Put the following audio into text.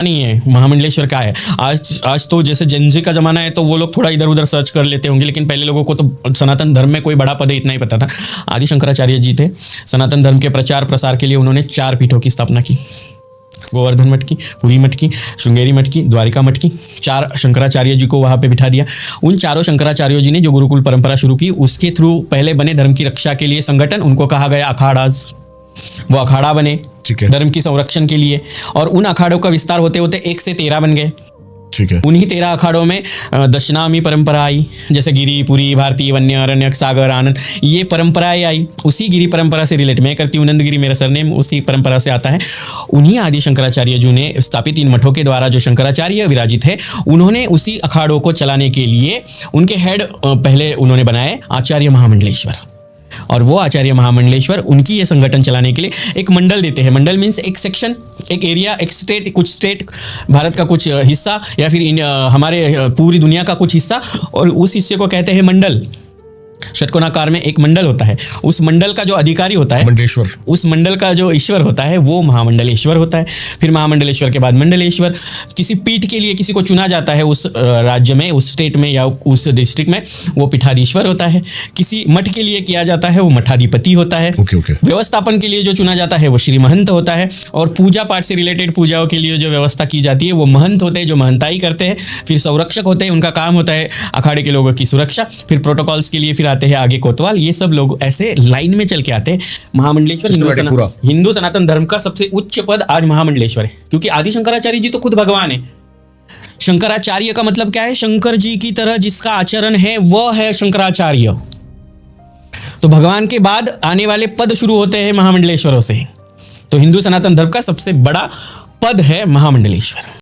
नहीं है महामंडलेश्वर क्या है। आज तो जैसे जेनजी का जमाना है तो वो लोग थोड़ा इधर उधर सर्च कर लेते होंगे, लेकिन पहले लोगों को तो सनातन धर्म में कोई बड़ा पद इतना ही पता था। आदि शंकराचार्य जी थे। सनातन धर्म के प्रचार प्रसार के लिए उन्होंने 4 पीठों की स्थापना की। गोवर्धन मठ की, पुरी मठ की, श्रृंगेरी मठ की, द्वारिका मठ की। 4 शंकराचार्य जी को वहाँ पे बिठा दिया। उन चारों शंकराचार्यों जी ने जो गुरुकुल परंपरा शुरू की, उसके थ्रू पहले बने धर्म की रक्षा के लिए संगठन, उनको कहा गया अखाड़ाज। वो अखाड़ा बने धर्म की संरक्षण के लिए, और उन अखाड़ों का विस्तार होते होते 1 से 13 बन गए। ठीक है। उन्हीं 13 अखाड़ों में दशनामी परंपरा आई, जैसे गिरी, पुरी, भारती, वन्य, अरण्यक, सागर, आनंद, ये परंपराएं आई। उसी गिरी परंपरा से रिलेट मैं करती हूँ, नंदगिरी मेरा सरनेम उसी परंपरा से आता है। उन्हीं आदि शंकराचार्य जी ने स्थापित इन मठों के द्वारा जो शंकराचार्य विराजित है, उन्होंने उसी अखाड़ों को चलाने के लिए उनके हेड पहले उन्होंने बनाए आचार्य महामंडलेश्वर। और वो आचार्य महामंडलेश्वर उनकी ये संगठन चलाने के लिए एक मंडल देते हैं। मंडल मीन्स एक सेक्शन, एक एरिया, एक स्टेट, कुछ स्टेट, भारत का कुछ हिस्सा, या फिर हमारे पूरी दुनिया का कुछ हिस्सा, और उस हिस्से को कहते हैं मंडल। षटकोणाकार में एक मंडल होता है, उस मंडल का जो अधिकारी होता है मंडलेश्वर, उस मंडल का जो ईश्वर होता है वो महामंडलेश्वर होता है। फिर महामंडलेश्वर के बाद मंडलेश्वर। किसी पीठ के लिए किसी को चुना जाता है उस राज्य में, उस स्टेट में या उस डिस्ट्रिक्ट में, वो पीठाधीश्वर होता है। किसी मठ के लिए किया जाता है वो मठाधिपति होता है। व्यवस्थापन के लिए जो चुना जाता है वो श्री महंत होता है। और पूजा पाठ से रिलेटेड पूजाओं के लिए जो व्यवस्था की जाती है वो महंत होते हैं, जो महंताई करते हैं। फिर संरक्षक होते हैं, उनका काम होता है अखाड़े के लोगों की सुरक्षा। फिर प्रोटोकॉल्स के लिए फिर आते हैं आगे कोतवाल। ये सब लोग ऐसे लाइन में चल के आते हैं। महामंडलेश्वर हिंदू सनातन धर्म का सबसे उच्च पद आज महामंडलेश्वर है, क्योंकि आदि शंकराचार्य जी तो खुद भगवान है। शंकराचार्य का मतलब क्या है? शंकर जी की तरह जिसका आचरण है वह है शंकराचार्य। तो भगवान के बाद आने वाले पद शुरू होते हैं महामंडलेश्वरों से। तो हिंदू सनातन धर्म का सबसे बड़ा पद है महामंडलेश्वर।